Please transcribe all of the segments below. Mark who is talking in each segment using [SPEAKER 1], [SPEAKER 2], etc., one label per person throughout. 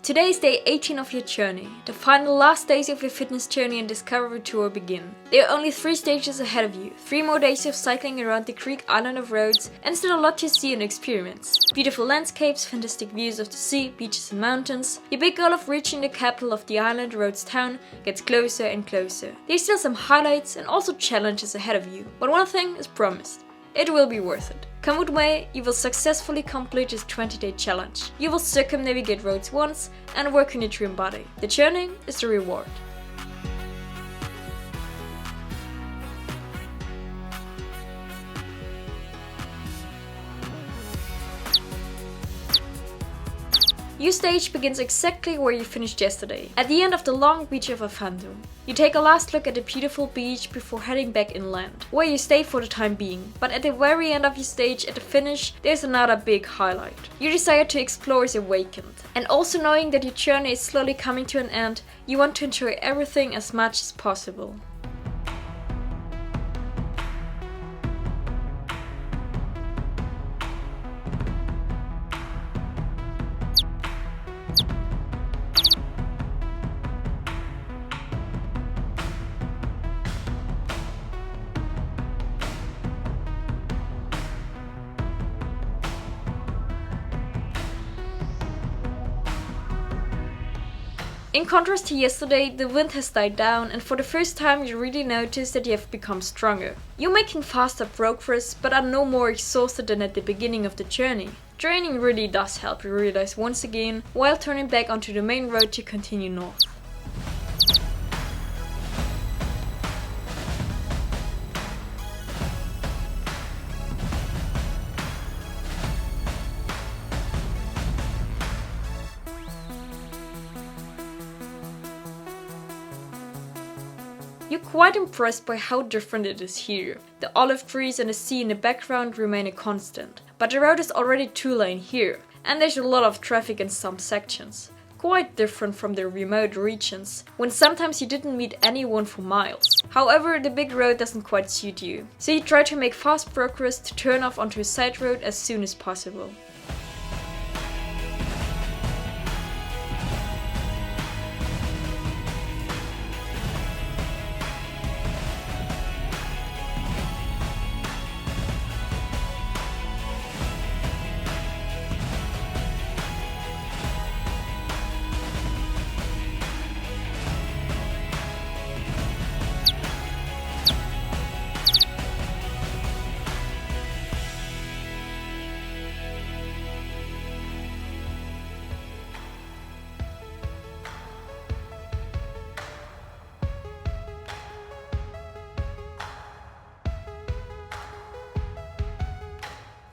[SPEAKER 1] Today is day 18 of your journey. The final last days of your fitness journey and discovery tour begin. There are only 3 stages ahead of you, 3 more days of cycling around the Greek island of Rhodes, and still a lot to see and experience. Beautiful landscapes, fantastic views of the sea, beaches and mountains. Your big goal of reaching the capital of the island, Rhodes town, gets closer and closer. There's still some highlights and also challenges ahead of you, but one thing is promised. It will be worth it. Come what may, you will successfully complete this 20-day challenge. You will circumnavigate Rhodes once and work on your dream body. The journey is the reward. Your stage begins exactly where you finished yesterday, at the end of the long beach of Afanto. You take a last look at the beautiful beach before heading back inland, where you stay for the time being. But at the very end of your stage, at the finish, there's another big highlight. Your desire to explore is awakened. And also knowing that your journey is slowly coming to an end, you want to enjoy everything as much as possible. In contrast to yesterday, the wind has died down and for the first time you really notice that you have become stronger. You're making faster progress but are no more exhausted than at the beginning of the journey. Training really does help you realize once again while turning back onto the main road to continue north. You're quite impressed by how different it is here. The olive trees and the sea in the background remain a constant, but the road is already 2-lane here, and there's a lot of traffic in some sections. Quite different from the remote regions, when sometimes you didn't meet anyone for miles. However, the big road doesn't quite suit you, so you try to make fast progress to turn off onto a side road as soon as possible.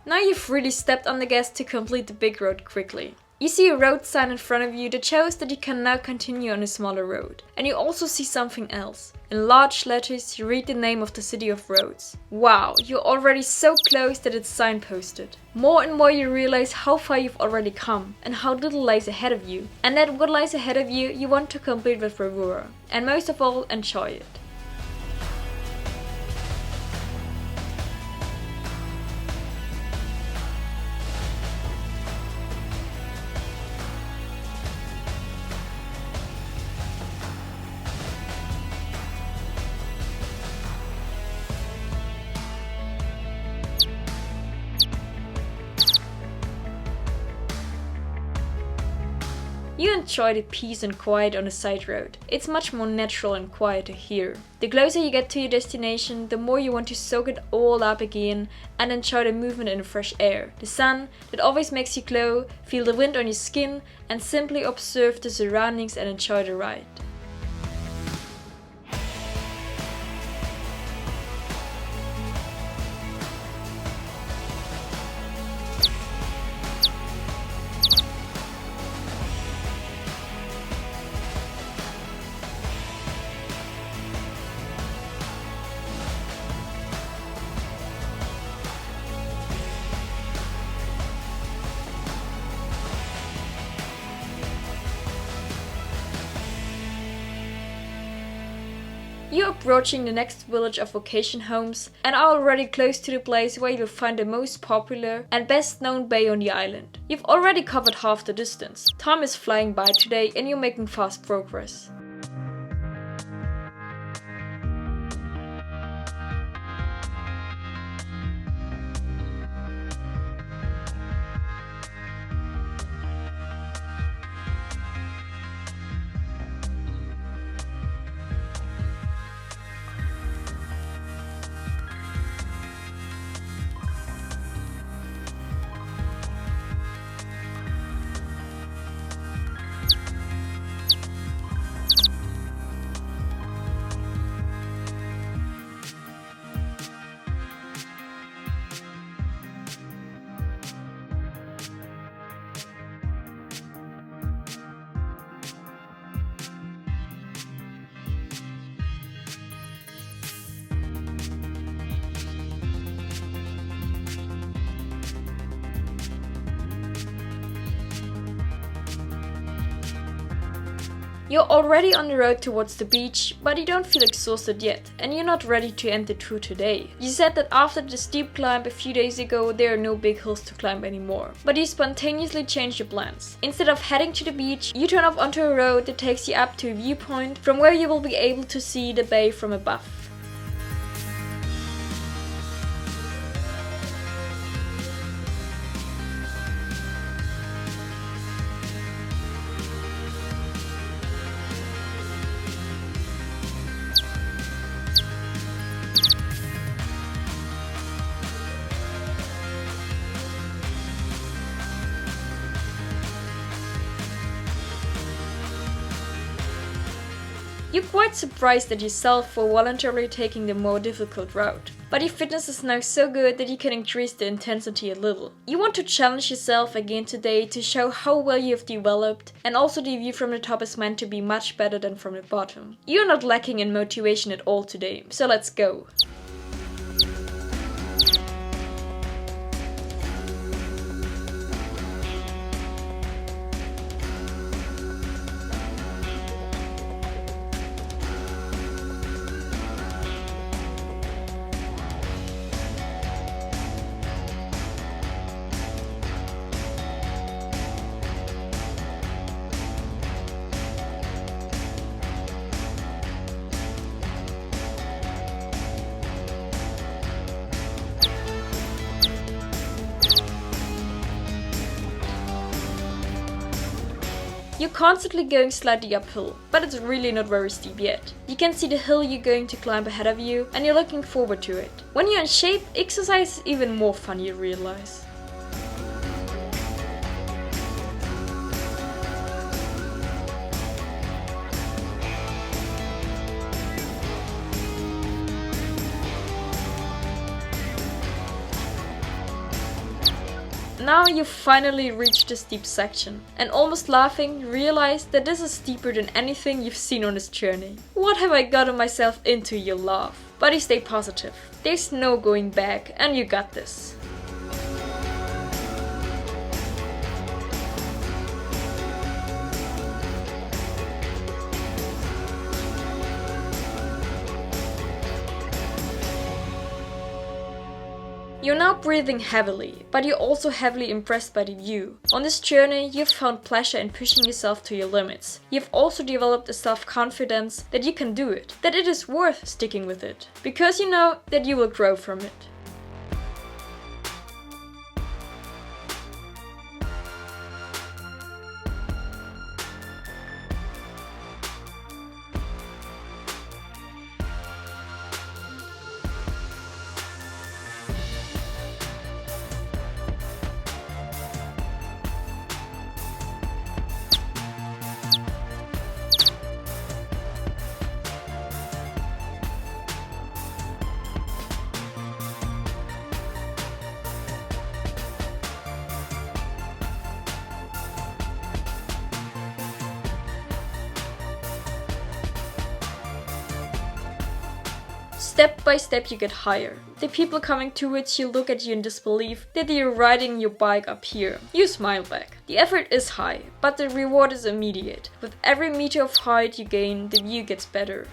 [SPEAKER 1] Now you've really stepped on the gas to complete the big road quickly. You see a road sign in front of you that shows that you can now continue on a smaller road. And you also see something else. In large letters you read the name of the city of Rhodes. Wow, you're already so close that it's signposted. More and more you realize how far you've already come and how little lies ahead of you. And that what lies ahead of you, you want to complete with bravura. And most of all, enjoy it. You enjoy the peace and quiet on the side road. It's much more natural and quieter here. The closer you get to your destination, the more you want to soak it all up again and enjoy the movement in the fresh air, the sun that always makes you glow, feel the wind on your skin and simply observe the surroundings and enjoy the ride. You're approaching the next village of vacation homes and are already close to the place where you'll find the most popular and best known bay on the island. You've already covered half the distance. Time is flying by today and you're making fast progress. You're already on the road towards the beach, but you don't feel exhausted yet, and you're not ready to end the tour today. You said that after the steep climb a few days ago, there are no big hills to climb anymore. But you spontaneously change your plans. Instead of heading to the beach, you turn off onto a road that takes you up to a viewpoint from where you will be able to see the bay from above. You're quite surprised at yourself for voluntarily taking the more difficult route. But your fitness is now so good that you can increase the intensity a little. You want to challenge yourself again today to show how well you have developed, and also the view from the top is meant to be much better than from the bottom. You're not lacking in motivation at all today, so let's go! You're constantly going slightly uphill, but it's really not very steep yet. You can see the hill you're going to climb ahead of you, and you're looking forward to it. When you're in shape, exercise is even more fun, you realize. Now you've finally reached the steep section, and almost laughing, realize that this is steeper than anything you've seen on this journey. What have I gotten myself into, you laugh? But you stay positive. There's no going back, and you got this. You're now breathing heavily, but you're also heavily impressed by the view. On this journey, you've found pleasure in pushing yourself to your limits. You've also developed a self-confidence that you can do it, that it is worth sticking with it, because you know that you will grow from it. Step by step you get higher. The people coming towards you look at you in disbelief that you're riding your bike up here. You smile back. The effort is high, but the reward is immediate. With every meter of height you gain, the view gets better.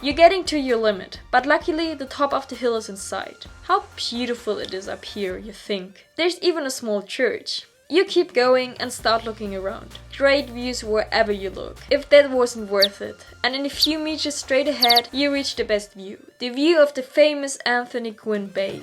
[SPEAKER 1] You're getting to your limit, but luckily the top of the hill is in sight. How beautiful it is up here, you think. There's even a small church. You keep going and start looking around. Great views wherever you look. If that wasn't worth it. And in a few meters straight ahead, you reach the best view. The view of the famous Anthony Quinn Bay.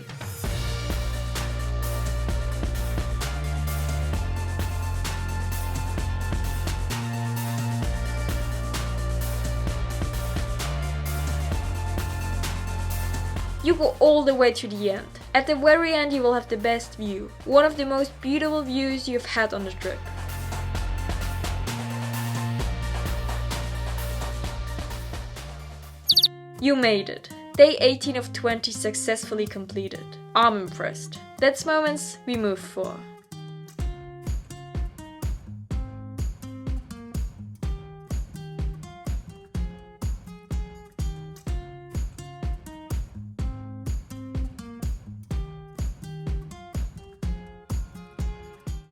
[SPEAKER 1] You go all the way to the end. At the very end you will have the best view. One of the most beautiful views you've had on the trip. You made it. Day 18 of 20 successfully completed. I'm impressed. That's moments we move for.